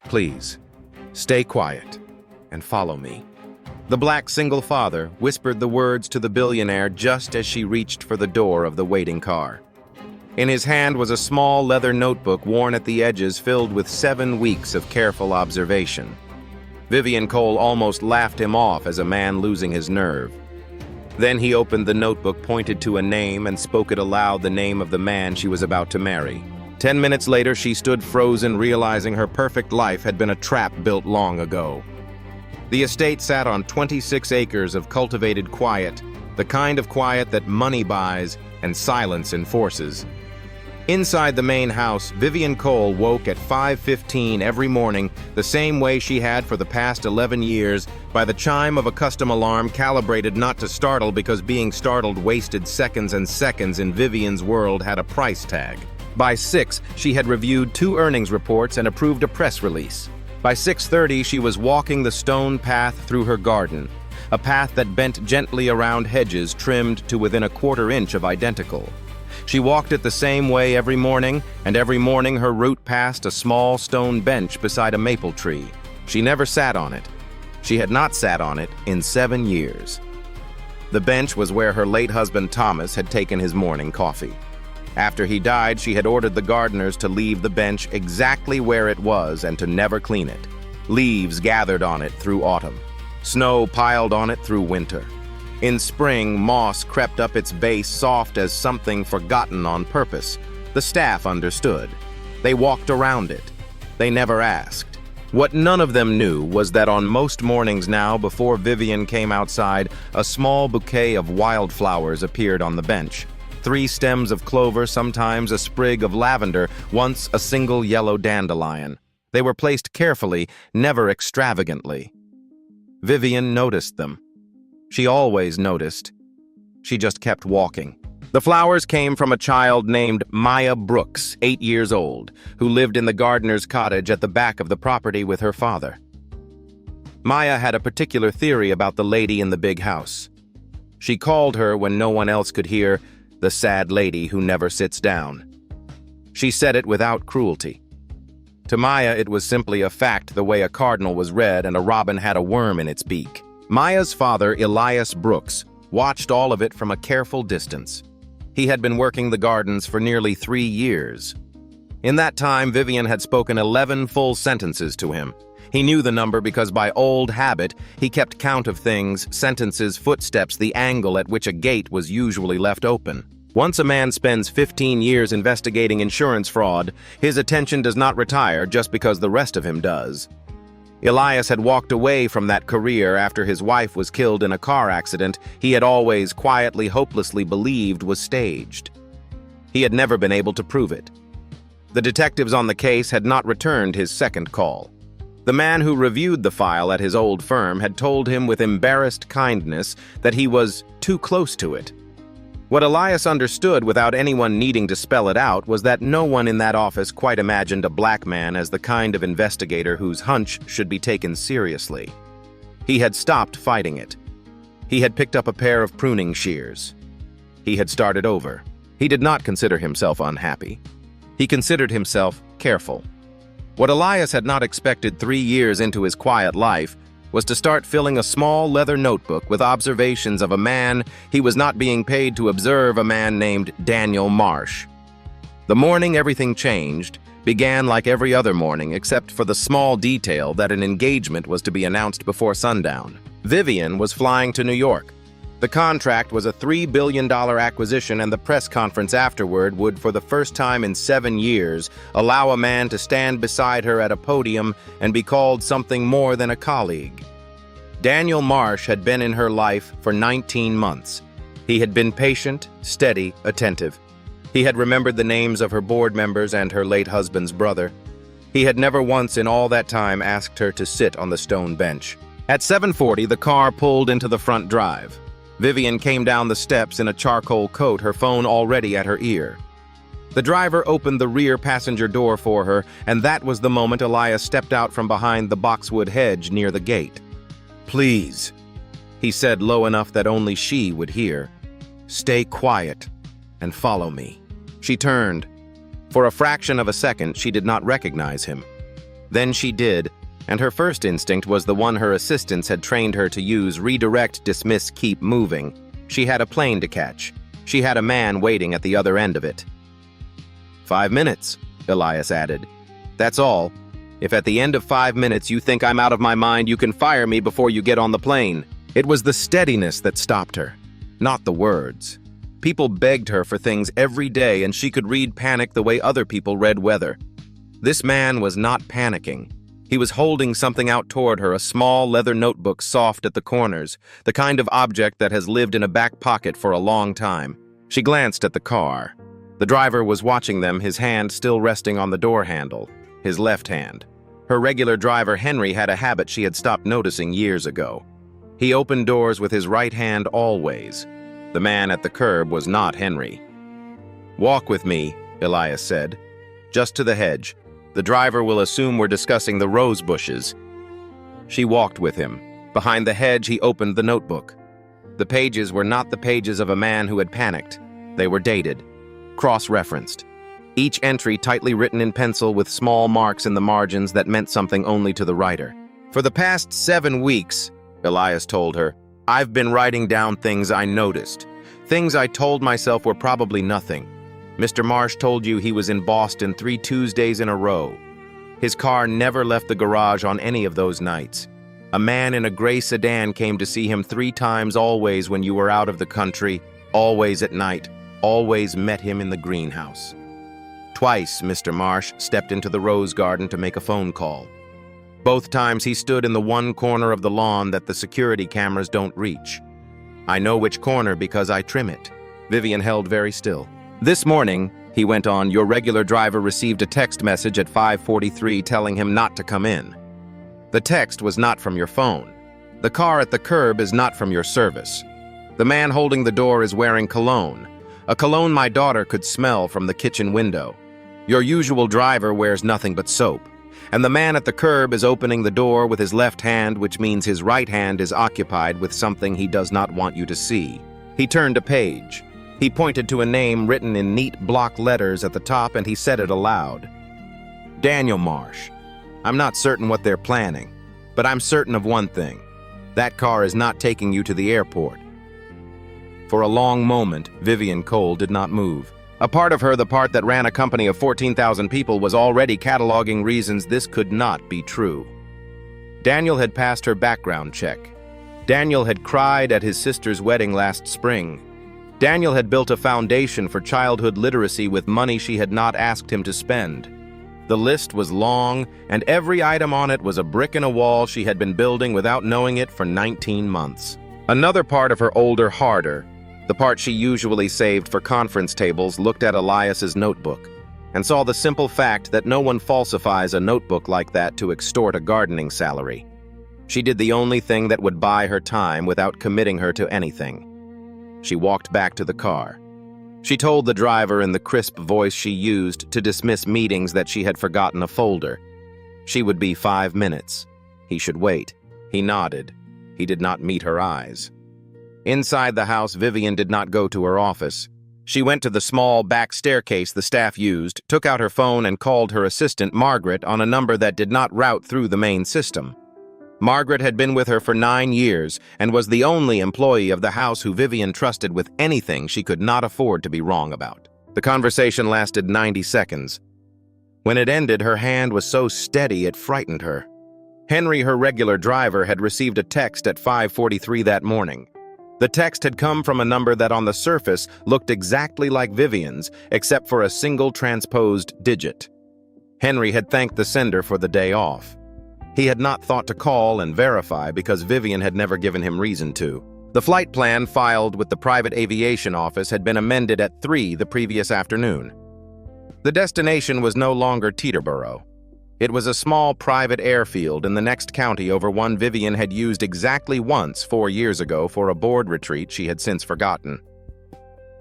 Please, stay quiet and follow me." The black single father whispered the words to the billionaire just as she reached for the door of the waiting car. In his hand was a small leather notebook worn at the edges filled with 7 weeks of careful observation. Vivian Cole almost laughed him off as a man losing his nerve. Then he opened the notebook, pointed to a name, and spoke it aloud, the name of the man she was about to marry. 10 minutes later, she stood frozen, realizing her perfect life had been a trap built long ago. The estate sat on 26 acres of cultivated quiet, the kind of quiet that money buys and silence enforces. Inside the main house, Vivian Cole woke at 5:15 every morning, the same way she had for the past 11 years, by the chime of a custom alarm calibrated not to startle because being startled wasted seconds, and seconds in Vivian's world had a price tag. By 6, she had reviewed 2 earnings reports and approved a press release. By 6:30, she was walking the stone path through her garden, a path that bent gently around hedges trimmed to within a quarter inch of identical. She walked it the same way every morning, and every morning her route passed a small stone bench beside a maple tree. She never sat on it. She had not sat on it in 7 years. The bench was where her late husband Thomas had taken his morning coffee. After he died, she had ordered the gardeners to leave the bench exactly where it was and to never clean it. Leaves gathered on it through autumn. Snow piled on it through winter. In spring, moss crept up its base, soft as something forgotten on purpose. The staff understood. They walked around it. They never asked. What none of them knew was that on most mornings now, before Vivian came outside, a small bouquet of wildflowers appeared on the bench. 3 stems of clover, sometimes a sprig of lavender, once a single yellow dandelion. They were placed carefully, never extravagantly. Vivian noticed them. She always noticed. She just kept walking. The flowers came from a child named Maya Brooks, 8 years old, who lived in the gardener's cottage at the back of the property with her father. Maya had a particular theory about the lady in the big house. She called her, when no one else could hear, the sad lady who never sits down. She said it without cruelty. To Maya, it was simply a fact, the way a cardinal was red and a robin had a worm in its beak. Maya's father, Elias Brooks, watched all of it from a careful distance. He had been working the gardens for nearly 3 years. In that time, Vivian had spoken 11 full sentences to him. He knew the number because by old habit, he kept count of things, sentences, footsteps, the angle at which a gate was usually left open. Once a man spends 15 years investigating insurance fraud, his attention does not retire just because the rest of him does. Elias had walked away from that career after his wife was killed in a car accident he had always quietly, hopelessly believed was staged. He had never been able to prove it. The detectives on the case had not returned his second call. The man who reviewed the file at his old firm had told him with embarrassed kindness that he was too close to it. What Elias understood without anyone needing to spell it out was that no one in that office quite imagined a black man as the kind of investigator whose hunch should be taken seriously. He had stopped fighting it. He had picked up a pair of pruning shears. He had started over. He did not consider himself unhappy. He considered himself careful. What Elias had not expected 3 years into his quiet life was to start filling a small leather notebook with observations of a man he was not being paid to observe, a man named Daniel Marsh. The morning everything changed began like every other morning except for the small detail that an engagement was to be announced before sundown. Vivian was flying to New York. The contract was a $3 billion acquisition, and the press conference afterward would, for the first time in 7 years, allow a man to stand beside her at a podium and be called something more than a colleague. Daniel Marsh had been in her life for 19 months. He had been patient, steady, attentive. He had remembered the names of her board members and her late husband's brother. He had never once in all that time asked her to sit on the stone bench. At 7:40, the car pulled into the front drive. Vivian came down the steps in a charcoal coat, her phone already at her ear. The driver opened the rear passenger door for her, and that was the moment Elias stepped out from behind the boxwood hedge near the gate. "Please," he said low enough that only she would hear, "stay quiet and follow me." She turned. For a fraction of a second, she did not recognize him. Then she did, and her first instinct was the one her assistants had trained her to use: redirect, dismiss, keep moving. She had a plane to catch. She had a man waiting at the other end of it. 5 minutes, Elias added. That's all. If at the end of 5 minutes you think I'm out of my mind, you can fire me before you get on the plane. It was the steadiness that stopped her, not the words. People begged her for things every day, and she could read panic the way other people read weather. This man was not panicking. He was holding something out toward her, a small leather notebook, soft at the corners, the kind of object that has lived in a back pocket for a long time. She glanced at the car. The driver was watching them, his hand still resting on the door handle, his left hand. Her regular driver, Henry, had a habit she had stopped noticing years ago. He opened doors with his right hand always. The man at the curb was not Henry. Walk with me, Elias said. Just to the hedge. The driver will assume we're discussing the rose bushes. She walked with him. Behind the hedge, he opened the notebook. The pages were not the pages of a man who had panicked. They were dated, cross-referenced. Each entry tightly written in pencil with small marks in the margins that meant something only to the writer. For the past 7 weeks, Elias told her, I've been writing down things I noticed. Things I told myself were probably nothing. Mr. Marsh told you he was in Boston 3 Tuesdays in a row. His car never left the garage on any of those nights. A man in a gray sedan came to see him 3 times, always when you were out of the country, always at night, always met him in the greenhouse. Twice, Mr. Marsh stepped into the rose garden to make a phone call. Both times he stood in the one corner of the lawn that the security cameras don't reach. I know which corner because I trim it. Vivian held very still. This morning, he went on, your regular driver received a text message at 5:43 telling him not to come in. The text was not from your phone. The car at the curb is not from your service. The man holding the door is wearing cologne, a cologne my daughter could smell from the kitchen window. Your usual driver wears nothing but soap. And the man at the curb is opening the door with his left hand, which means his right hand is occupied with something he does not want you to see. He turned a page. He pointed to a name written in neat block letters at the top, and he said it aloud. Daniel Marsh. I'm not certain what they're planning, but I'm certain of one thing. That car is not taking you to the airport. For a long moment, Vivian Cole did not move. A part of her, the part that ran a company of 14,000 people, was already cataloging reasons this could not be true. Daniel had passed her background check. Daniel had cried at his sister's wedding last spring. Daniel had built a foundation for childhood literacy with money she had not asked him to spend. The list was long, and every item on it was a brick in a wall she had been building without knowing it for 19 months. Another part of her older, harder, the part she usually saved for conference tables, looked at Elias's notebook and saw the simple fact that no one falsifies a notebook like that to extort a gardening salary. She did the only thing that would buy her time without committing her to anything. She walked back to the car. She told the driver in the crisp voice she used to dismiss meetings that she had forgotten a folder. She would be 5 minutes. He should wait. He nodded. He did not meet her eyes. Inside the house, Vivian did not go to her office. She went to the small back staircase the staff used, took out her phone, and called her assistant, Margaret, on a number that did not route through the main system. Margaret had been with her for 9 years and was the only employee of the house who Vivian trusted with anything she could not afford to be wrong about. The conversation lasted 90 seconds. When it ended, her hand was so steady it frightened her. Henry, her regular driver, had received a text at 5:43 that morning. The text had come from a number that on the surface looked exactly like Vivian's, except for a single transposed digit. Henry had thanked the sender for the day off. He had not thought to call and verify because Vivian had never given him reason to. The flight plan filed with the private aviation office had been amended at 3 the previous afternoon. The destination was no longer Teterboro. It was a small private airfield in the next county over one Vivian had used exactly once 4 years ago for a board retreat she had since forgotten.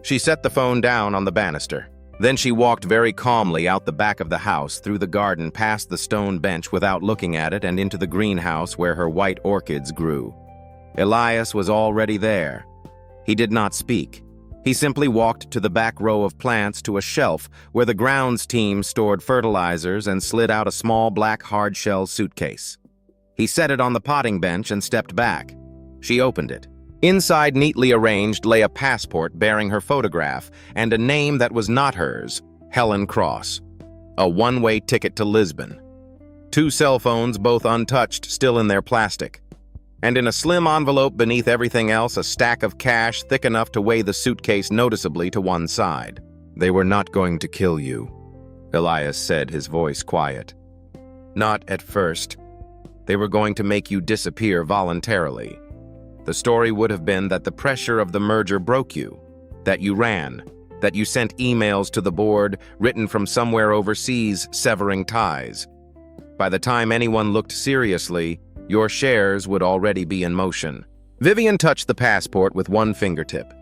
She set the phone down on the banister. Then she walked very calmly out the back of the house, through the garden, past the stone bench without looking at it, and into the greenhouse where her white orchids grew. Elias was already there. He did not speak. He simply walked to the back row of plants to a shelf where the grounds team stored fertilizers and slid out a small black hard-shell suitcase. He set it on the potting bench and stepped back. She opened it. Inside, neatly arranged, lay a passport bearing her photograph and a name that was not hers, Helen Cross. A one-way ticket to Lisbon. 2 cell phones, both untouched, still in their plastic. And in a slim envelope beneath everything else, a stack of cash thick enough to weigh the suitcase noticeably to one side. "They were not going to kill you," Elias said, his voice quiet. "Not at first. They were going to make you disappear voluntarily. The story would have been that the pressure of the merger broke you, that you ran, that you sent emails to the board written from somewhere overseas, severing ties. By the time anyone looked seriously, your shares would already be in motion." Vivian touched the passport with one fingertip.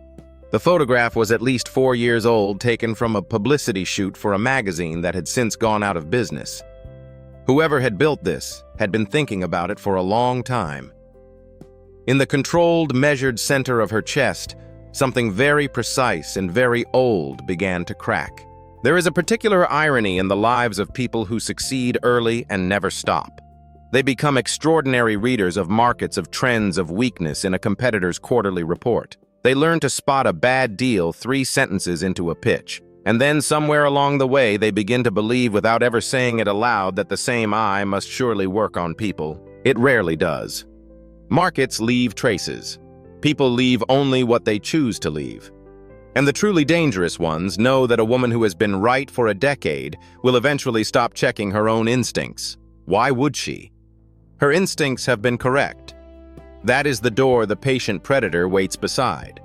The photograph was at least 4 years old, taken from a publicity shoot for a magazine that had since gone out of business. Whoever had built this had been thinking about it for a long time. In the controlled, measured center of her chest, something very precise and very old began to crack. There is a particular irony in the lives of people who succeed early and never stop. They become extraordinary readers of markets, of trends, of weakness in a competitor's quarterly report. They learn to spot a bad deal 3 sentences into a pitch, and then somewhere along the way they begin to believe without ever saying it aloud that the same eye must surely work on people. It rarely does. Markets leave traces. People leave only what they choose to leave. And the truly dangerous ones know that a woman who has been right for a decade will eventually stop checking her own instincts. Why would she? Her instincts have been correct. That is the door the patient predator waits beside.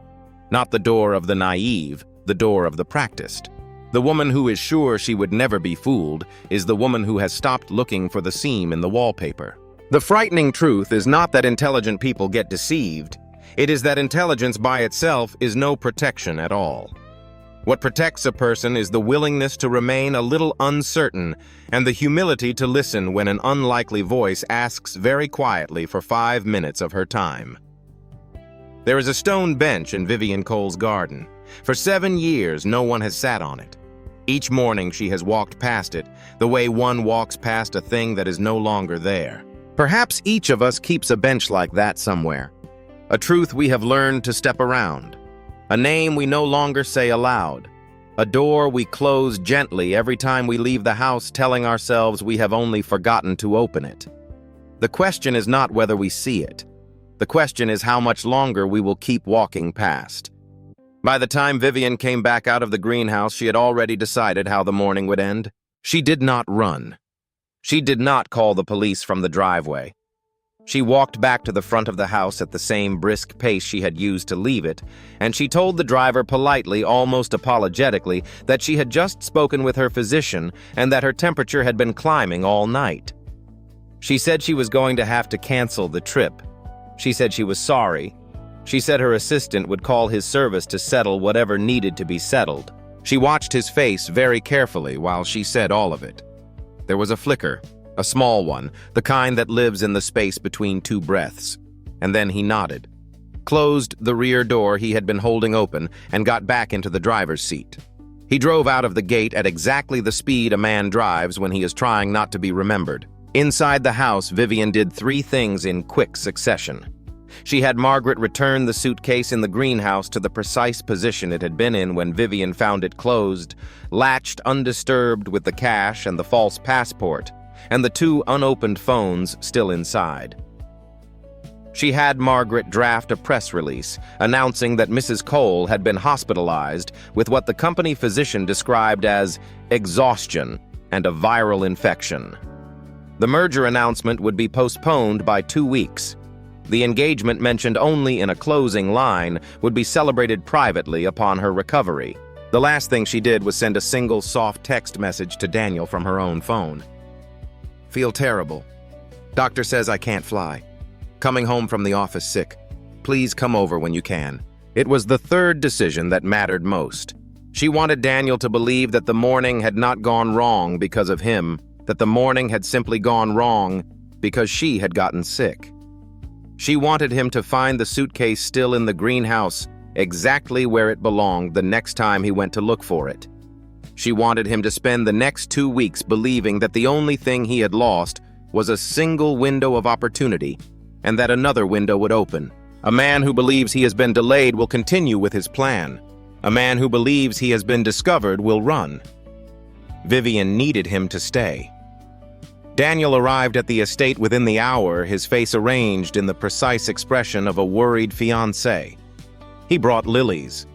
Not the door of the naive, the door of the practiced. The woman who is sure she would never be fooled is the woman who has stopped looking for the seam in the wallpaper. The frightening truth is not that intelligent people get deceived. It is that intelligence by itself is no protection at all. What protects a person is the willingness to remain a little uncertain and the humility to listen when an unlikely voice asks very quietly for 5 minutes of her time. There is a stone bench in Vivian Cole's garden. For 7 years, no one has sat on it. Each morning she has walked past it, the way one walks past a thing that is no longer there. Perhaps each of us keeps a bench like that somewhere. A truth we have learned to step around. A name we no longer say aloud. A door we close gently every time we leave the house, telling ourselves we have only forgotten to open it. The question is not whether we see it. The question is how much longer we will keep walking past. By the time Vivian came back out of the greenhouse, she had already decided how the morning would end. She did not run. She did not call the police from the driveway. She walked back to the front of the house at the same brisk pace she had used to leave it, and she told the driver politely, almost apologetically, that she had just spoken with her physician and that her temperature had been climbing all night. She said she was going to have to cancel the trip. She said she was sorry. She said her assistant would call his service to settle whatever needed to be settled. She watched his face very carefully while she said all of it. There was a flicker. A small one, the kind that lives in the space between 2 breaths. And then he nodded, closed the rear door he had been holding open, and got back into the driver's seat. He drove out of the gate at exactly the speed a man drives when he is trying not to be remembered. Inside the house, Vivian did 3 things in quick succession. She had Margaret return the suitcase in the greenhouse to the precise position it had been in when Vivian found it closed, latched undisturbed with the cash and the false passport, and the 2 unopened phones still inside. She had Margaret draft a press release announcing that Mrs. Cole had been hospitalized with what the company physician described as exhaustion and a viral infection. The merger announcement would be postponed by 2 weeks. The engagement, mentioned only in a closing line, would be celebrated privately upon her recovery. The last thing she did was send a single soft text message to Daniel from her own phone. "Feel terrible. Doctor says I can't fly. Coming home from the office sick. Please come over when you can." It was the 3rd decision that mattered most. She wanted Daniel to believe that the morning had not gone wrong because of him, that the morning had simply gone wrong because she had gotten sick. She wanted him to find the suitcase still in the greenhouse exactly where it belonged the next time he went to look for it. She wanted him to spend the next 2 weeks believing that the only thing he had lost was a single window of opportunity, and that another window would open. A man who believes he has been delayed will continue with his plan. A man who believes he has been discovered will run. Vivian needed him to stay. Daniel arrived at the estate within the hour, his face arranged in the precise expression of a worried fiancé. He brought lilies.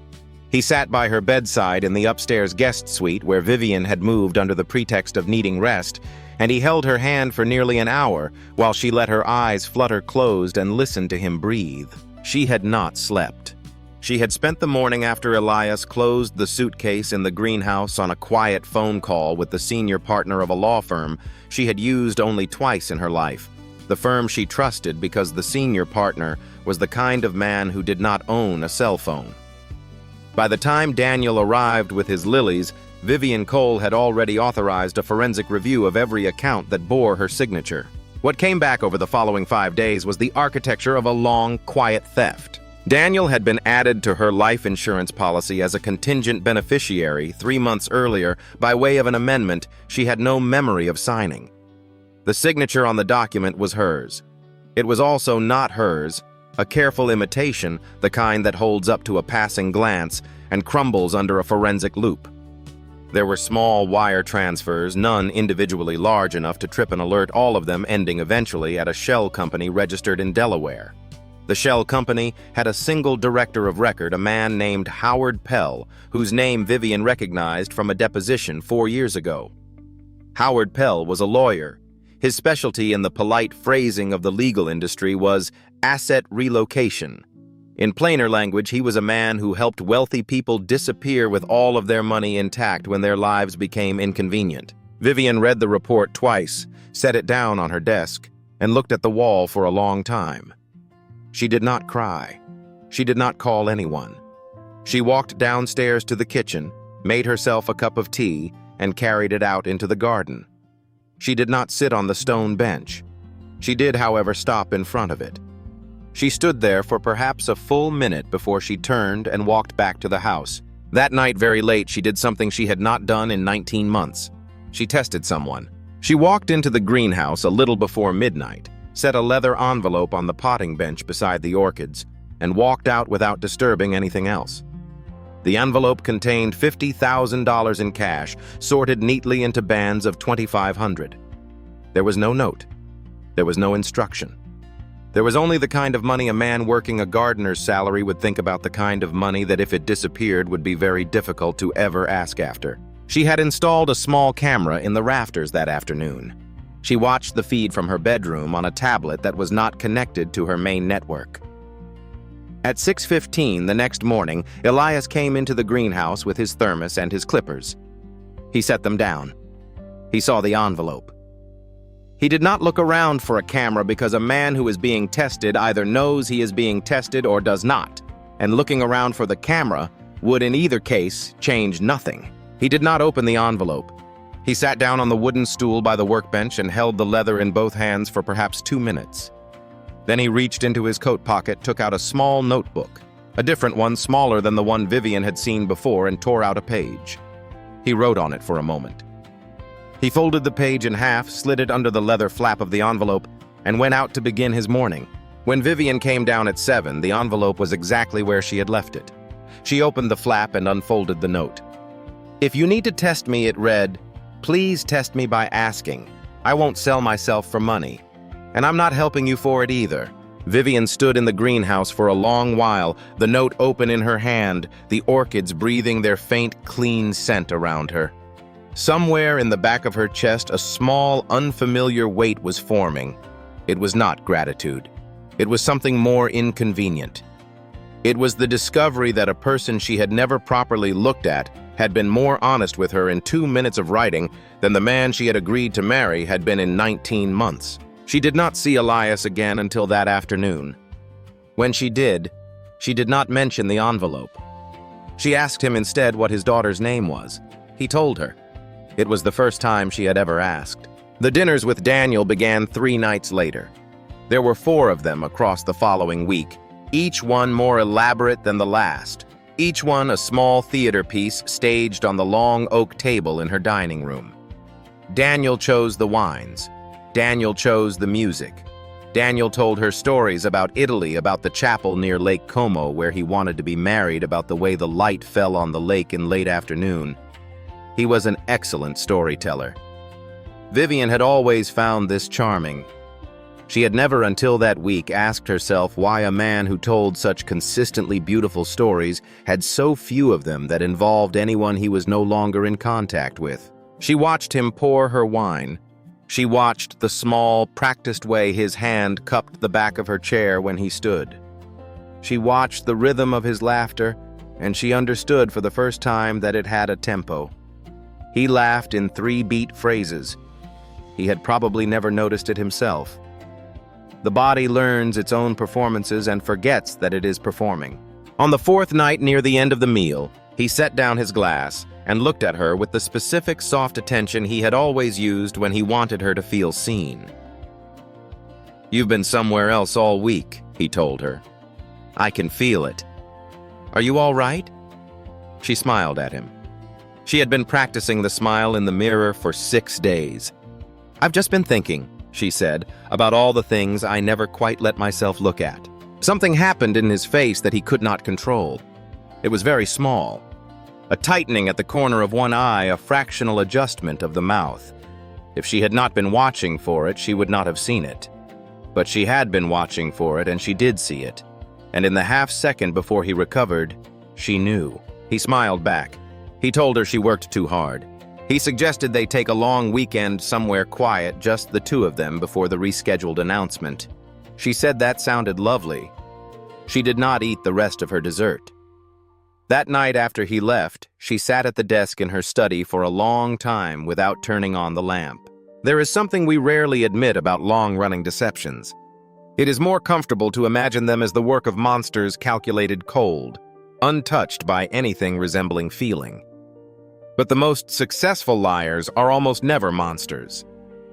He sat by her bedside in the upstairs guest suite where Vivian had moved under the pretext of needing rest, and he held her hand for nearly an hour while she let her eyes flutter closed and listened to him breathe. She had not slept. She had spent the morning after Elias closed the suitcase in the greenhouse on a quiet phone call with the senior partner of a law firm she had used only twice in her life, the firm she trusted because the senior partner was the kind of man who did not own a cell phone. By the time Daniel arrived with his lilies, Vivian Cole had already authorized a forensic review of every account that bore her signature. What came back over the following 5 days was the architecture of a long, quiet theft. Daniel had been added to her life insurance policy as a contingent beneficiary 3 months earlier by way of an amendment she had no memory of signing. The signature on the document was hers. It was also not hers, a careful imitation, the kind that holds up to a passing glance and crumbles under a forensic loop. There were small wire transfers, none individually large enough to trip an alert, all of them ending eventually at a shell company registered in Delaware. The shell company had a single director of record, a man named Howard Pell, whose name Vivian recognized from a deposition 4 years ago. Howard Pell was a lawyer. His specialty in the polite phrasing of the legal industry was asset relocation. In plainer language, he was a man who helped wealthy people disappear with all of their money intact when their lives became inconvenient. Vivian read the report twice, set it down on her desk, and looked at the wall for a long time. She did not cry. She did not call anyone. She walked downstairs to the kitchen, made herself a cup of tea, and carried it out into the garden. She did not sit on the stone bench. She did, however, stop in front of it. She stood there for perhaps a full minute before she turned and walked back to the house. That night, very late, she did something she had not done in 19 months. She tested someone. She walked into the greenhouse a little before midnight, set a leather envelope on the potting bench beside the orchids, and walked out without disturbing anything else. The envelope contained $50,000 in cash, sorted neatly into bands of $2,500. There was no note. There was no instruction. There was only the kind of money a man working a gardener's salary would think about, the kind of money that if it disappeared would be very difficult to ever ask after. She had installed a small camera in the rafters that afternoon. She watched the feed from her bedroom on a tablet that was not connected to her main network. At 6:15 the next morning, Elias came into the greenhouse with his thermos and his clippers. He set them down. He saw the envelope. He did not look around for a camera because a man who is being tested either knows he is being tested or does not, and looking around for the camera would in either case change nothing. He did not open the envelope. He sat down on the wooden stool by the workbench and held the leather in both hands for perhaps 2 minutes. Then he reached into his coat pocket, took out a small notebook, a different one smaller than the one Vivian had seen before, and tore out a page. He wrote on it for a moment. He folded the page in half, slid it under the leather flap of the envelope, and went out to begin his morning. When Vivian came down at 7, the envelope was exactly where she had left it. She opened the flap and unfolded the note. "If you need to test me," it read, "please test me by asking. I won't sell myself for money. And I'm not helping you for it either." Vivian stood in the greenhouse for a long while, the note open in her hand, the orchids breathing their faint, clean scent around her. Somewhere in the back of her chest, a small, unfamiliar weight was forming. It was not gratitude. It was something more inconvenient. It was the discovery that a person she had never properly looked at had been more honest with her in 2 minutes of writing than the man she had agreed to marry had been in 19 months. She did not see Elias again until that afternoon. When she did not mention the envelope. She asked him instead what his daughter's name was. He told her. It was the first time she had ever asked. The dinners with Daniel began 3 nights later. There were 4 of them across the following week, each one more elaborate than the last, each one a small theater piece staged on the long oak table in her dining room. Daniel chose the wines. Daniel chose the music. Daniel told her stories about Italy, about the chapel near Lake Como where he wanted to be married, about the way the light fell on the lake in late afternoon. He was an excellent storyteller. Vivian had always found this charming. She had never until that week asked herself why a man who told such consistently beautiful stories had so few of them that involved anyone he was no longer in contact with. She watched him pour her wine. She watched the small, practiced way his hand cupped the back of her chair when he stood. She watched the rhythm of his laughter, and she understood for the first time that it had a tempo. He laughed in 3-beat phrases. He had probably never noticed it himself. The body learns its own performances and forgets that it is performing. On the 4th night near the end of the meal, he set down his glass and looked at her with the specific soft attention he had always used when he wanted her to feel seen. "You've been somewhere else all week," he told her. "I can feel it. Are you all right?" She smiled at him. She had been practicing the smile in the mirror for 6 days. "I've just been thinking," she said, "about all the things I never quite let myself look at." Something happened in his face that he could not control. It was very small. A tightening at the corner of one eye, a fractional adjustment of the mouth. If she had not been watching for it, she would not have seen it. But she had been watching for it, and she did see it. And in the half-second before he recovered, she knew. He smiled back. He told her she worked too hard. He suggested they take a long weekend somewhere quiet, just the two of them, before the rescheduled announcement. She said that sounded lovely. She did not eat the rest of her dessert. That night after he left, she sat at the desk in her study for a long time without turning on the lamp. There is something we rarely admit about long-running deceptions. It is more comfortable to imagine them as the work of monsters calculated cold, untouched by anything resembling feeling. But the most successful liars are almost never monsters.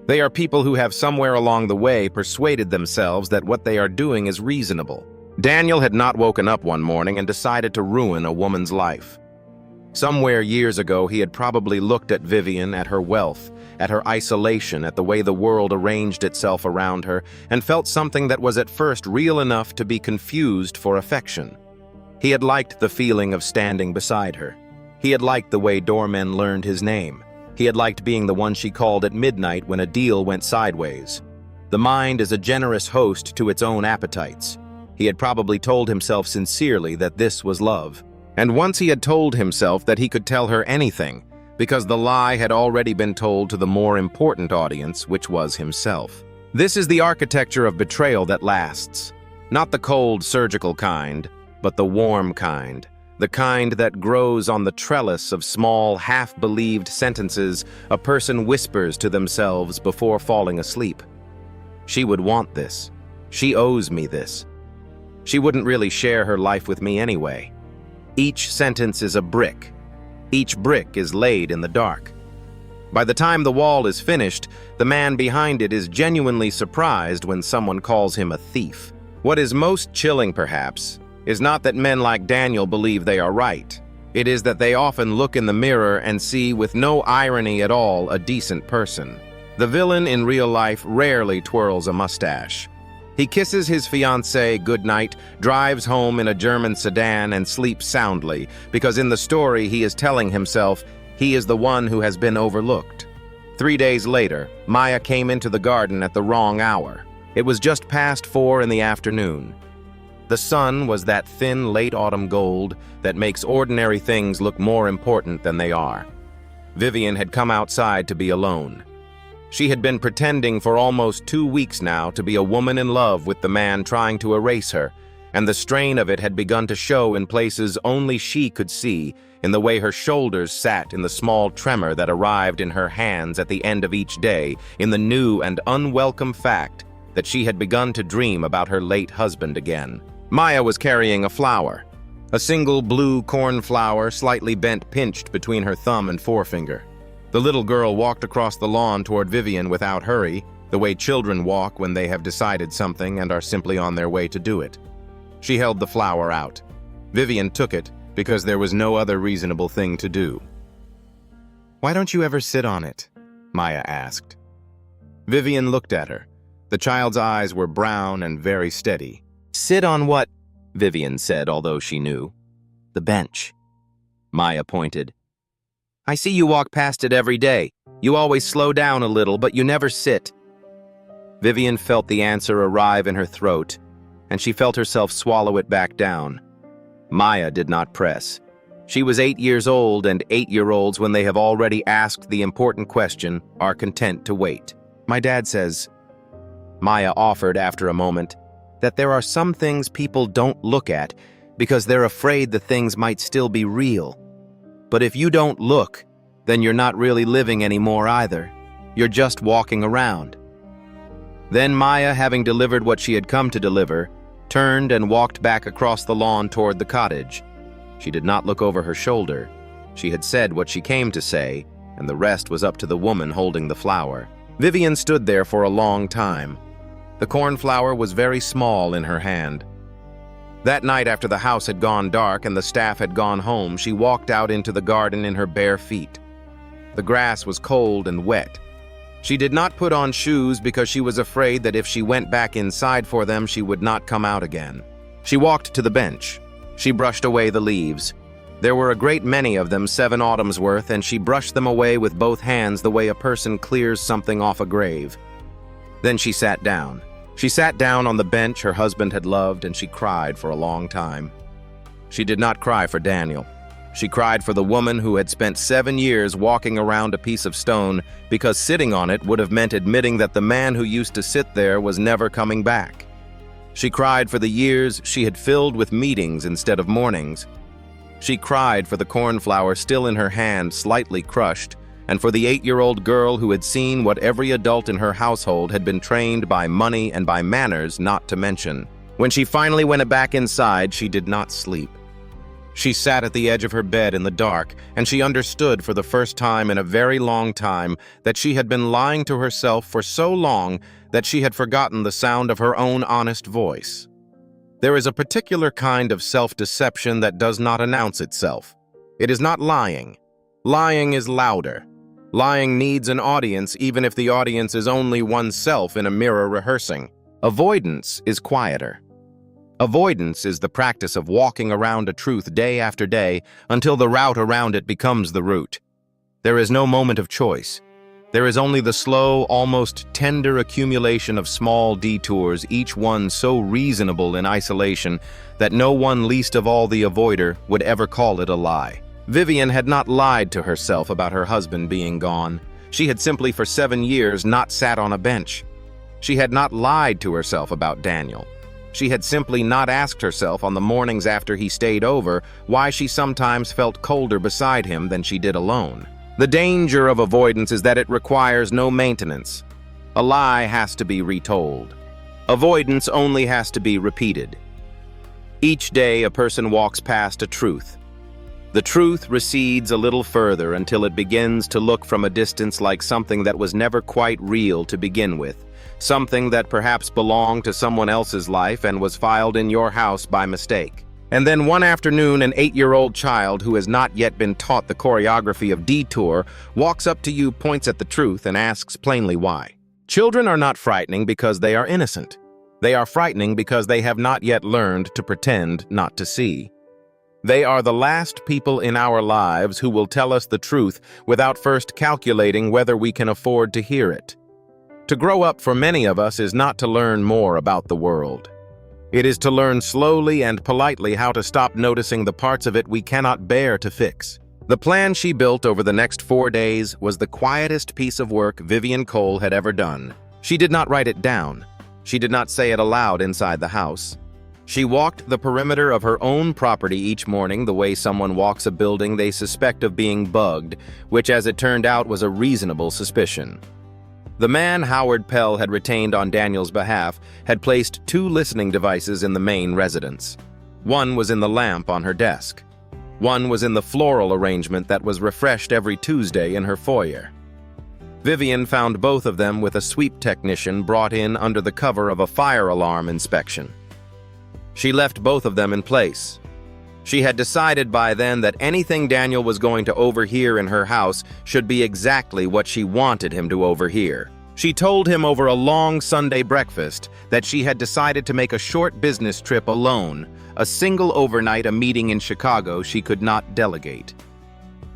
They are people who have somewhere along the way persuaded themselves that what they are doing is reasonable. Daniel had not woken up one morning and decided to ruin a woman's life. Somewhere years ago, he had probably looked at Vivian, at her wealth, at her isolation, at the way the world arranged itself around her, and felt something that was at first real enough to be confused for affection. He had liked the feeling of standing beside her. He had liked the way doormen learned his name. He had liked being the one she called at midnight when a deal went sideways. The mind is a generous host to its own appetites. He had probably told himself sincerely that this was love. And once he had told himself that he could tell her anything, because the lie had already been told to the more important audience, which was himself. This is the architecture of betrayal that lasts. Not the cold, surgical kind, but the warm kind. The kind that grows on the trellis of small, half-believed sentences a person whispers to themselves before falling asleep. She would want this. She owes me this. She wouldn't really share her life with me anyway. Each sentence is a brick. Each brick is laid in the dark. By the time the wall is finished, the man behind it is genuinely surprised when someone calls him a thief. What is most chilling, perhaps, is not that men like Daniel believe they are right. It is that they often look in the mirror and see, with no irony at all, a decent person. The villain in real life rarely twirls a mustache. He kisses his fiancée goodnight, drives home in a German sedan, and sleeps soundly, because in the story he is telling himself he is the one who has been overlooked. 3 days later, Maya came into the garden at the wrong hour. It was just past 4 in the afternoon. The sun was that thin late autumn gold that makes ordinary things look more important than they are. Vivian had come outside to be alone. She had been pretending for almost 2 weeks now to be a woman in love with the man trying to erase her, and the strain of it had begun to show in places only she could see, in the way her shoulders sat, in the small tremor that arrived in her hands at the end of each day, in the new and unwelcome fact that she had begun to dream about her late husband again. Maya was carrying a flower, a single blue cornflower slightly bent pinched between her thumb and forefinger. The little girl walked across the lawn toward Vivian without hurry, the way children walk when they have decided something and are simply on their way to do it. She held the flower out. Vivian took it because there was no other reasonable thing to do. "Why don't you ever sit on it?" Maya asked. Vivian looked at her. The child's eyes were brown and very steady. "Sit on what?" Vivian said, although she knew. "The bench." Maya pointed. "I see you walk past it every day. You always slow down a little, but you never sit." Vivian felt the answer arrive in her throat, and she felt herself swallow it back down. Maya did not press. She was 8 years old, and 8-year-olds, when they have already asked the important question, are content to wait. "My dad says," Maya offered after a moment, "that there are some things people don't look at because they're afraid the things might still be real. But if you don't look, then you're not really living anymore either. You're just walking around." Then Maya, having delivered what she had come to deliver, turned and walked back across the lawn toward the cottage. She did not look over her shoulder. She had said what she came to say, and the rest was up to the woman holding the flower. Vivian stood there for a long time. The cornflower was very small in her hand. That night, after the house had gone dark and the staff had gone home, she walked out into the garden in her bare feet. The grass was cold and wet. She did not put on shoes because she was afraid that if she went back inside for them, she would not come out again. She walked to the bench. She brushed away the leaves. There were a great many of them, 7 autumns worth, and she brushed them away with both hands the way a person clears something off a grave. Then she sat down. She sat down on the bench her husband had loved, and she cried for a long time. She did not cry for Daniel. She cried for the woman who had spent 7 years walking around a piece of stone because sitting on it would have meant admitting that the man who used to sit there was never coming back. She cried for the years she had filled with meetings instead of mornings. She cried for the cornflower still in her hand, slightly crushed, and for the 8-year-old girl who had seen what every adult in her household had been trained by money and by manners not to mention. When she finally went back inside, she did not sleep. She sat at the edge of her bed in the dark, and she understood for the first time in a very long time that she had been lying to herself for so long that she had forgotten the sound of her own honest voice. There is a particular kind of self-deception that does not announce itself. It is not lying. Lying is louder. Lying needs an audience, even if the audience is only oneself in a mirror rehearsing. Avoidance is quieter. Avoidance is the practice of walking around a truth day after day until the route around it becomes the route. There is no moment of choice. There is only the slow, almost tender accumulation of small detours, each one so reasonable in isolation that no one, least of all the avoider, would ever call it a lie. Vivian had not lied to herself about her husband being gone. She had simply for 7 years not sat on a bench. She had not lied to herself about Daniel. She had simply not asked herself on the mornings after he stayed over why she sometimes felt colder beside him than she did alone. The danger of avoidance is that it requires no maintenance. A lie has to be retold. Avoidance only has to be repeated. Each day a person walks past a truth. The truth recedes a little further until it begins to look from a distance like something that was never quite real to begin with, something that perhaps belonged to someone else's life and was filed in your house by mistake. And then one afternoon, an 8-year-old child who has not yet been taught the choreography of detour walks up to you, points at the truth, and asks plainly why. Children are not frightening because they are innocent. They are frightening because they have not yet learned to pretend not to see. They are the last people in our lives who will tell us the truth without first calculating whether we can afford to hear it. To grow up for many of us is not to learn more about the world. It is to learn slowly and politely how to stop noticing the parts of it we cannot bear to fix. The plan she built over the next 4 days was the quietest piece of work Vivian Cole had ever done. She did not write it down. She did not say it aloud inside the house. She walked the perimeter of her own property each morning the way someone walks a building they suspect of being bugged, which as it turned out was a reasonable suspicion. The man Howard Pell had retained on Daniel's behalf had placed 2 listening devices in the main residence. One was in the lamp on her desk. One was in the floral arrangement that was refreshed every Tuesday in her foyer. Vivian found both of them with a sweep technician brought in under the cover of a fire alarm inspection. She left both of them in place. She had decided by then that anything Daniel was going to overhear in her house should be exactly what she wanted him to overhear. She told him over a long Sunday breakfast that she had decided to make a short business trip alone, a single overnight, a meeting in Chicago she could not delegate.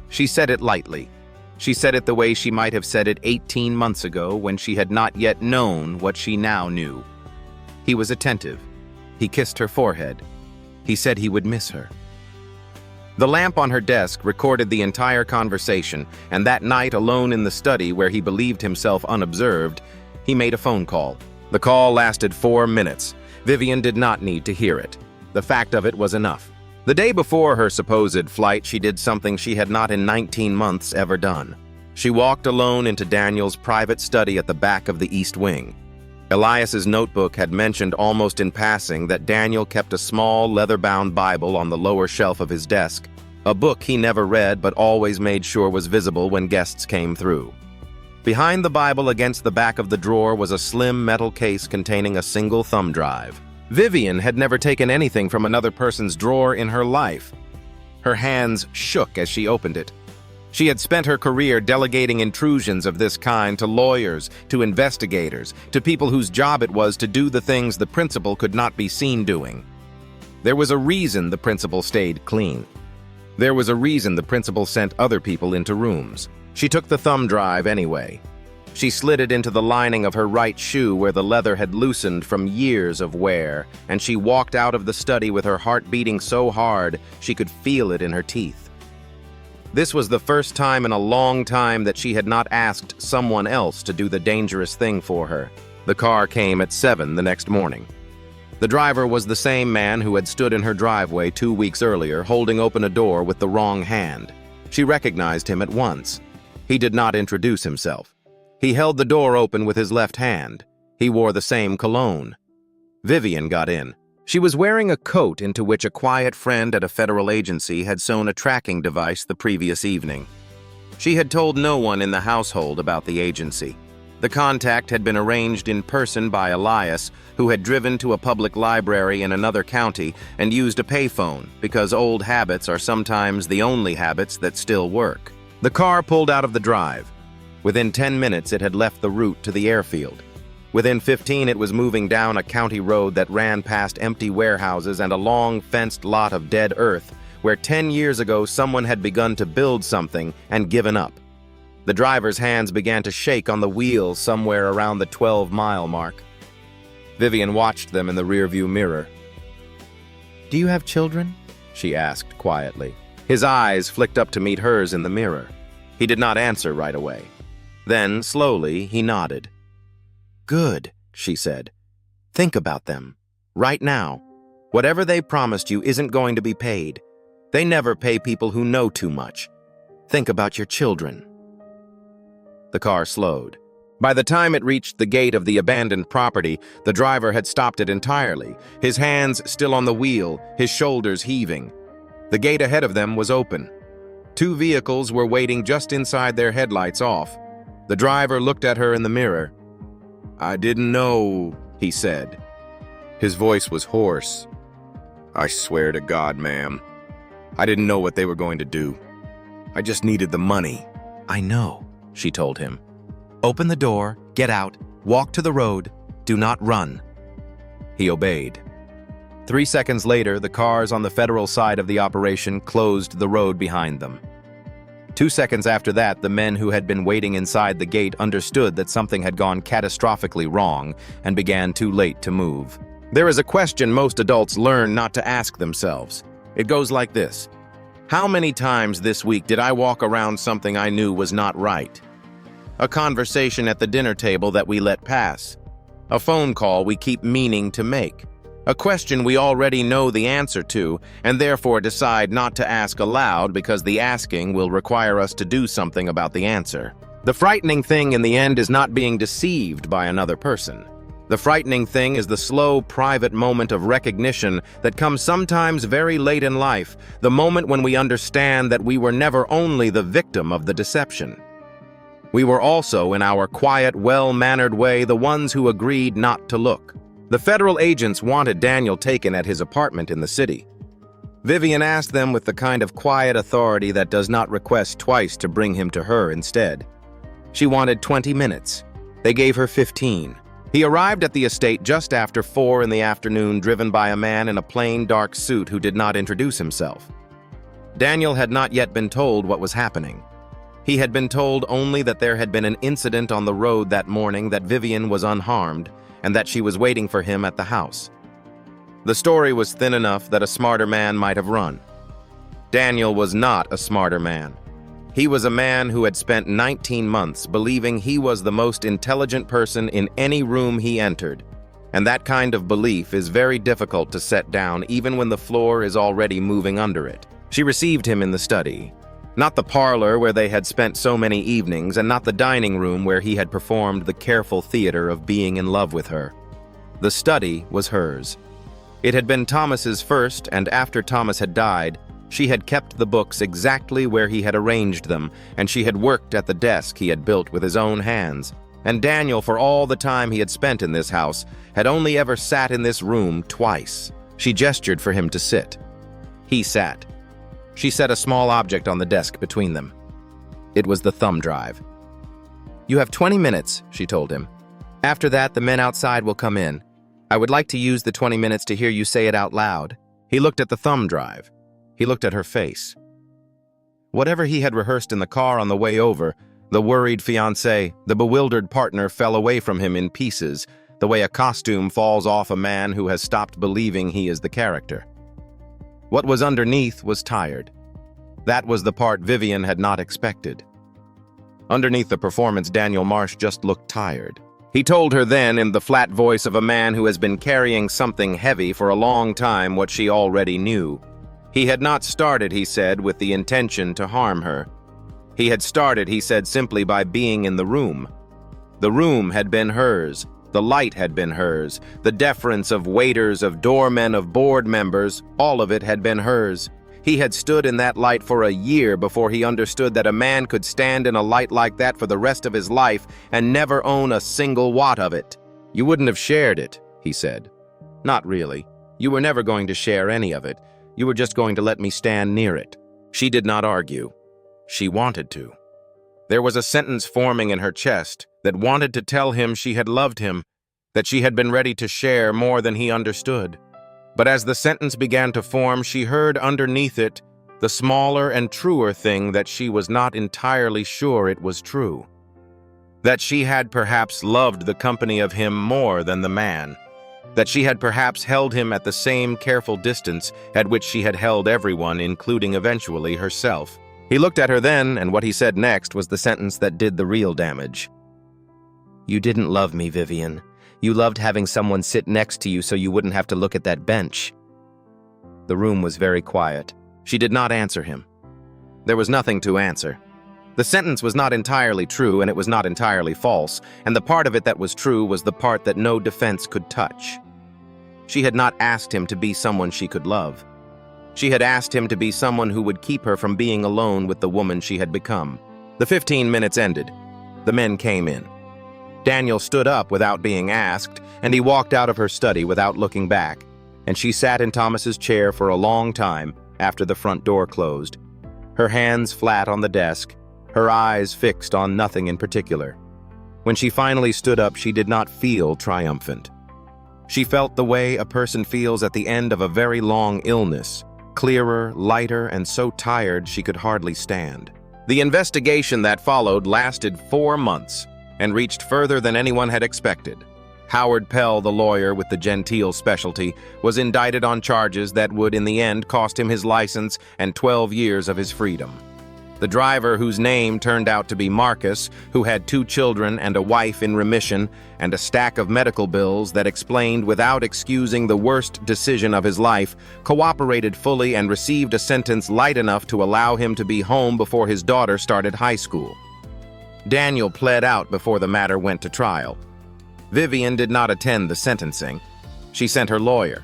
She said it lightly. She said it the way she might have said it 18 months ago when she had not yet known what she now knew. He was attentive. He kissed her forehead. He said he would miss her. The lamp on her desk recorded the entire conversation, and that night, alone in the study where he believed himself unobserved, he made a phone call. The call lasted 4 minutes. Vivian did not need to hear it. The fact of it was enough. The day before her supposed flight, she did something she had not in 19 months ever done. She walked alone into Daniel's private study at the back of the East Wing. Elias's notebook had mentioned almost in passing that Daniel kept a small leather-bound Bible on the lower shelf of his desk, a book he never read but always made sure was visible when guests came through. Behind the Bible against the back of the drawer was a slim metal case containing a single thumb drive. Vivian had never taken anything from another person's drawer in her life. Her hands shook as she opened it. She had spent her career delegating intrusions of this kind to lawyers, to investigators, to people whose job it was to do the things the principal could not be seen doing. There was a reason the principal stayed clean. There was a reason the principal sent other people into rooms. She took the thumb drive anyway. She slid it into the lining of her right shoe where the leather had loosened from years of wear, and she walked out of the study with her heart beating so hard she could feel it in her teeth. This was the first time in a long time that she had not asked someone else to do the dangerous thing for her. The car came at 7 the next morning. The driver was the same man who had stood in her driveway 2 weeks earlier, holding open a door with the wrong hand. She recognized him at once. He did not introduce himself. He held the door open with his left hand. He wore the same cologne. Vivian got in. She was wearing a coat into which a quiet friend at a federal agency had sewn a tracking device the previous evening. She had told no one in the household about the agency. The contact had been arranged in person by Elias, who had driven to a public library in another county and used a payphone because old habits are sometimes the only habits that still work. The car pulled out of the drive. Within 10 minutes, it had left the route to the airfield. Within 15, it was moving down a county road that ran past empty warehouses and a long, fenced lot of dead earth, where 10 years ago someone had begun to build something and given up. The driver's hands began to shake on the wheels somewhere around the 12-mile mark. Vivian watched them in the rearview mirror. "Do you have children?" she asked quietly. His eyes flicked up to meet hers in the mirror. He did not answer right away. Then, slowly, he nodded. "Good," she said. "Think about them. Right now. Whatever they promised you isn't going to be paid. They never pay people who know too much. Think about your children." The car slowed. By the time it reached the gate of the abandoned property, the driver had stopped it entirely, his hands still on the wheel, his shoulders heaving. The gate ahead of them was open. 2 vehicles were waiting just inside their headlights off. The driver looked at her in the mirror. "I didn't know," he said. His voice was hoarse. "I swear to God, ma'am, I didn't know what they were going to do. I just needed the money." "I know," she told him. "Open the door, get out, walk to the road, do not run." He obeyed. 3 seconds later, the cars on the federal side of the operation closed the road behind them. 2 seconds after that, the men who had been waiting inside the gate understood that something had gone catastrophically wrong and began too late to move. There is a question most adults learn not to ask themselves. It goes like this: how many times this week did I walk around something I knew was not right? A conversation at the dinner table that we let pass. A phone call we keep meaning to make. A question we already know the answer to, and therefore decide not to ask aloud because the asking will require us to do something about the answer. The frightening thing in the end is not being deceived by another person. The frightening thing is the slow, private moment of recognition that comes sometimes very late in life, the moment when we understand that we were never only the victim of the deception. We were also, in our quiet, well-mannered way, the ones who agreed not to look. The federal agents wanted Daniel taken at his apartment in the city. Vivian asked them with the kind of quiet authority that does not request twice to bring him to her instead. She wanted 20 minutes. They gave her 15. He arrived at the estate just after 4 in the afternoon, driven by a man in a plain dark suit who did not introduce himself. Daniel had not yet been told what was happening. He had been told only that there had been an incident on the road that morning, that Vivian was unharmed, and that she was waiting for him at the house. The story was thin enough that a smarter man might have run. Daniel was not a smarter man. He was a man who had spent 19 months believing he was the most intelligent person in any room he entered, and that kind of belief is very difficult to set down even when the floor is already moving under it. She received him in the study, not the parlor where they had spent so many evenings, and not the dining room where he had performed the careful theater of being in love with her. The study was hers. It had been Thomas's first, and after Thomas had died, she had kept the books exactly where he had arranged them, and she had worked at the desk he had built with his own hands. And Daniel, for all the time he had spent in this house, had only ever sat in this room twice. She gestured for him to sit. He sat. She set a small object on the desk between them. It was the thumb drive. "You have 20 minutes," she told him. "After that, the men outside will come in. I would like to use the 20 minutes to hear you say it out loud." He looked at the thumb drive. He looked at her face. Whatever he had rehearsed in the car on the way over, the worried fiancé, the bewildered partner, fell away from him in pieces, the way a costume falls off a man who has stopped believing he is the character. What was underneath was tired. That was the part Vivian had not expected. Underneath the performance, Daniel Marsh just looked tired. He told her then, in the flat voice of a man who has been carrying something heavy for a long time, what she already knew. He had not started, he said, with the intention to harm her. He had started, he said, simply by being in the room. The room had been hers. The light had been hers. The deference of waiters, of doormen, of board members, all of it had been hers. He had stood in that light for a year before he understood that a man could stand in a light like that for the rest of his life and never own a single watt of it. "You wouldn't have shared it," he said. "Not really. You were never going to share any of it. You were just going to let me stand near it." She did not argue. She wanted to. There was a sentence forming in her chest that wanted to tell him she had loved him, that she had been ready to share more than he understood. But as the sentence began to form, she heard underneath it the smaller and truer thing, that she was not entirely sure it was true. That she had perhaps loved the company of him more than the man. That she had perhaps held him at the same careful distance at which she had held everyone, including eventually herself. He looked at her then, and what he said next was the sentence that did the real damage. "You didn't love me, Vivian. You loved having someone sit next to you so you wouldn't have to look at that bench." The room was very quiet. She did not answer him. There was nothing to answer. The sentence was not entirely true, and it was not entirely false, and the part of it that was true was the part that no defense could touch. She had not asked him to be someone she could love. She had asked him to be someone who would keep her from being alone with the woman she had become. The 15 minutes ended. The men came in. Daniel stood up without being asked, and he walked out of her study without looking back, and she sat in Thomas's chair for a long time after the front door closed, her hands flat on the desk, her eyes fixed on nothing in particular. When she finally stood up, she did not feel triumphant. She felt the way a person feels at the end of a very long illness, clearer, lighter, and so tired she could hardly stand. The investigation that followed lasted 4 months and reached further than anyone had expected. Howard Pell, the lawyer with the genteel specialty, was indicted on charges that would in the end cost him his license and 12 years of his freedom. The driver, whose name turned out to be Marcus, who had 2 children and a wife in remission and a stack of medical bills that explained without excusing the worst decision of his life, cooperated fully and received a sentence light enough to allow him to be home before his daughter started high school. Daniel pled out before the matter went to trial. Vivian did not attend the sentencing. She sent her lawyer.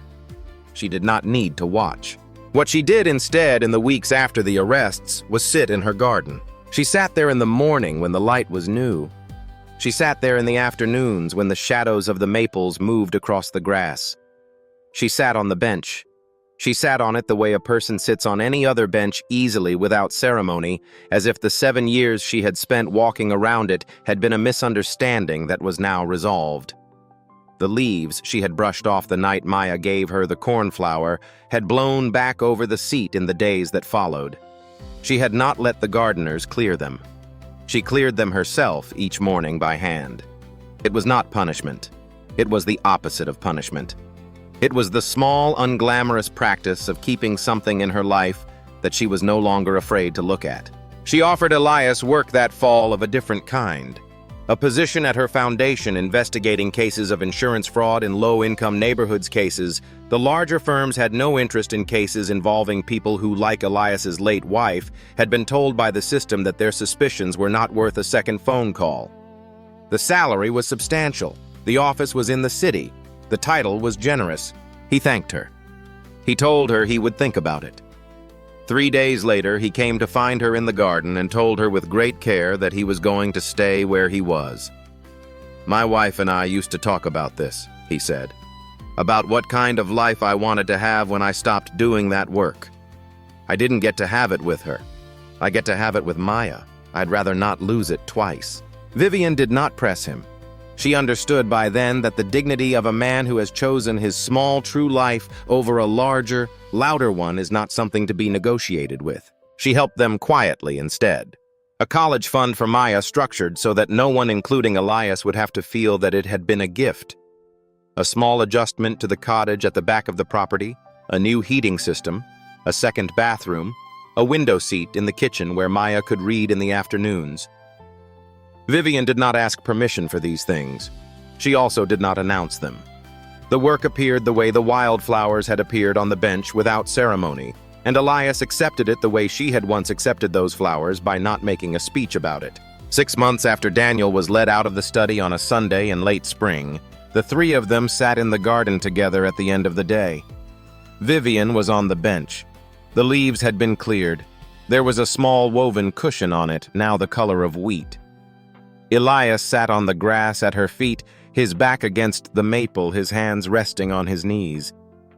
She did not need to watch. What she did instead in the weeks after the arrests was sit in her garden. She sat there in the morning when the light was new. She sat there in the afternoons when the shadows of the maples moved across the grass. She sat on the bench. She sat on it the way a person sits on any other bench easily without ceremony, as if the 7 years she had spent walking around it had been a misunderstanding that was now resolved. The leaves she had brushed off the night Maya gave her the cornflower had blown back over the seat in the days that followed. She had not let the gardeners clear them. She cleared them herself each morning by hand. It was not punishment. It was the opposite of punishment. It was the small, unglamorous practice of keeping something in her life that she was no longer afraid to look at. She offered Elias work that fall of a different kind. A position at her foundation investigating cases of insurance fraud in low-income neighborhoods cases. The larger firms had no interest in cases involving people who, like Elias's late wife, had been told by the system that their suspicions were not worth a second phone call. The salary was substantial. The office was in the city. The title was generous. He thanked her. He told her he would think about it. 3 days later, he came to find her in the garden and told her with great care that he was going to stay where he was. "My wife and I used to talk about this," he said, "about what kind of life I wanted to have when I stopped doing that work. I didn't get to have it with her. I get to have it with Maya. I'd rather not lose it twice." Vivian did not press him. She understood by then that the dignity of a man who has chosen his small, true life over a larger, louder one is not something to be negotiated with. She helped them quietly instead. A college fund for Maya structured so that no one, including Elias, would have to feel that it had been a gift. A small adjustment to the cottage at the back of the property, a new heating system, a second bathroom, a window seat in the kitchen where Maya could read in the afternoons. Vivian did not ask permission for these things. She also did not announce them. The work appeared the way the wildflowers had appeared on the bench without ceremony, and Elias accepted it the way she had once accepted those flowers by not making a speech about it. 6 months after Daniel was led out of the study on a Sunday in late spring, the three of them sat in the garden together at the end of the day. Vivian was on the bench. The leaves had been cleared. There was a small woven cushion on it, now the color of wheat. Elias sat on the grass at her feet, his back against the maple, his hands resting on his knees.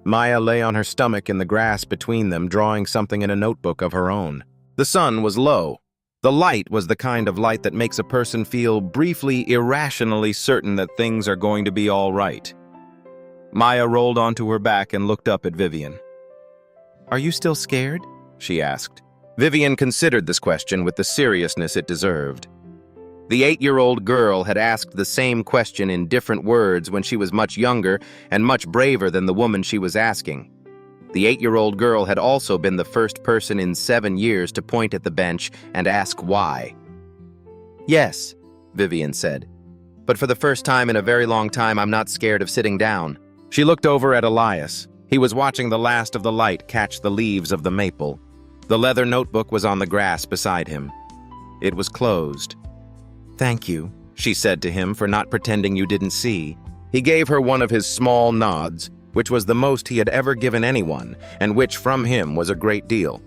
Maya lay on her stomach in the grass between them, drawing something in a notebook of her own. The sun was low. The light was the kind of light that makes a person feel briefly, irrationally certain that things are going to be all right. Maya rolled onto her back and looked up at Vivian. "Are you still scared?" she asked. Vivian considered this question with the seriousness it deserved. The 8-year-old girl had asked the same question in different words when she was much younger and much braver than the woman she was asking. The 8-year-old girl had also been the first person in 7 years to point at the bench and ask why. "Yes," Vivian said, "but for the first time in a very long time, I'm not scared of sitting down." She looked over at Elias. He was watching the last of the light catch the leaves of the maple. The leather notebook was on the grass beside him. It was closed. "Thank you," she said to him, "for not pretending you didn't see." He gave her one of his small nods, which was the most he had ever given anyone, and which from him was a great deal.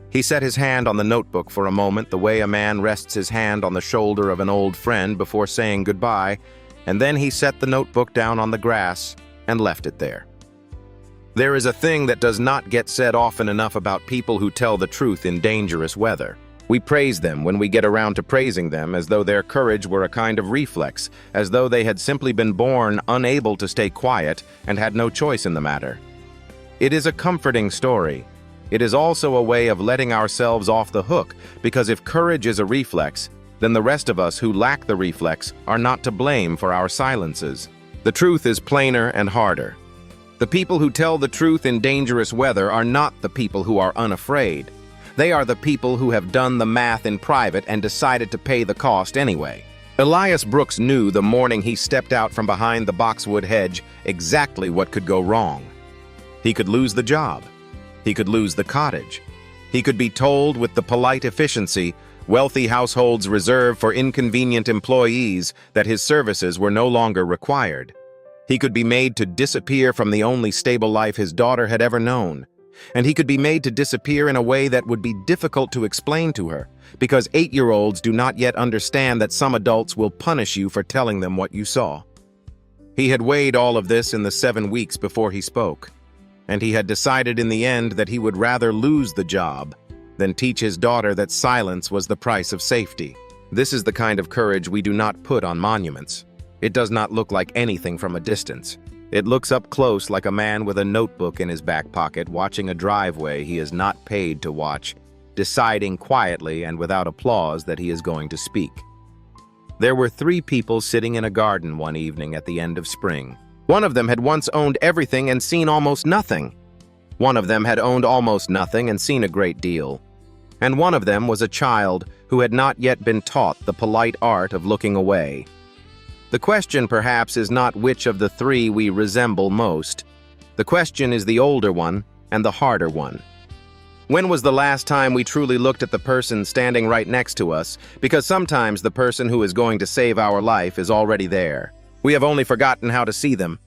He set his hand on the notebook for a moment the way a man rests his hand on the shoulder of an old friend before saying goodbye, and then he set the notebook down on the grass and left it there. There is a thing that does not get said often enough about people who tell the truth in dangerous weather. We praise them when we get around to praising them as though their courage were a kind of reflex, as though they had simply been born unable to stay quiet and had no choice in the matter. It is a comforting story. It is also a way of letting ourselves off the hook, because if courage is a reflex, then the rest of us who lack the reflex are not to blame for our silences. The truth is plainer and harder. The people who tell the truth in dangerous weather are not the people who are unafraid. They are the people who have done the math in private and decided to pay the cost anyway. Elias Brooks knew the morning he stepped out from behind the boxwood hedge exactly what could go wrong. He could lose the job. He could lose the cottage. He could be told with the polite efficiency wealthy households reserve for inconvenient employees that his services were no longer required. He could be made to disappear from the only stable life his daughter had ever known. and he could be made to disappear in a way that would be difficult to explain to her, because 8-year-olds do not yet understand that some adults will punish you for telling them what you saw. He had weighed all of this in the 7 weeks before he spoke, and he had decided in the end that he would rather lose the job than teach his daughter that silence was the price of safety. This is the kind of courage we do not put on monuments. It does not look like anything from a distance. It looks up close like a man with a notebook in his back pocket watching a driveway he is not paid to watch, deciding quietly and without applause that he is going to speak. There were 3 people sitting in a garden one evening at the end of spring. One of them had once owned everything and seen almost nothing. One of them had owned almost nothing and seen a great deal. And one of them was a child who had not yet been taught the polite art of looking away. The question, perhaps, is not which of the 3 we resemble most. The question is the older one and the harder one. When was the last time we truly looked at the person standing right next to us? Because sometimes the person who is going to save our life is already there. We have only forgotten how to see them.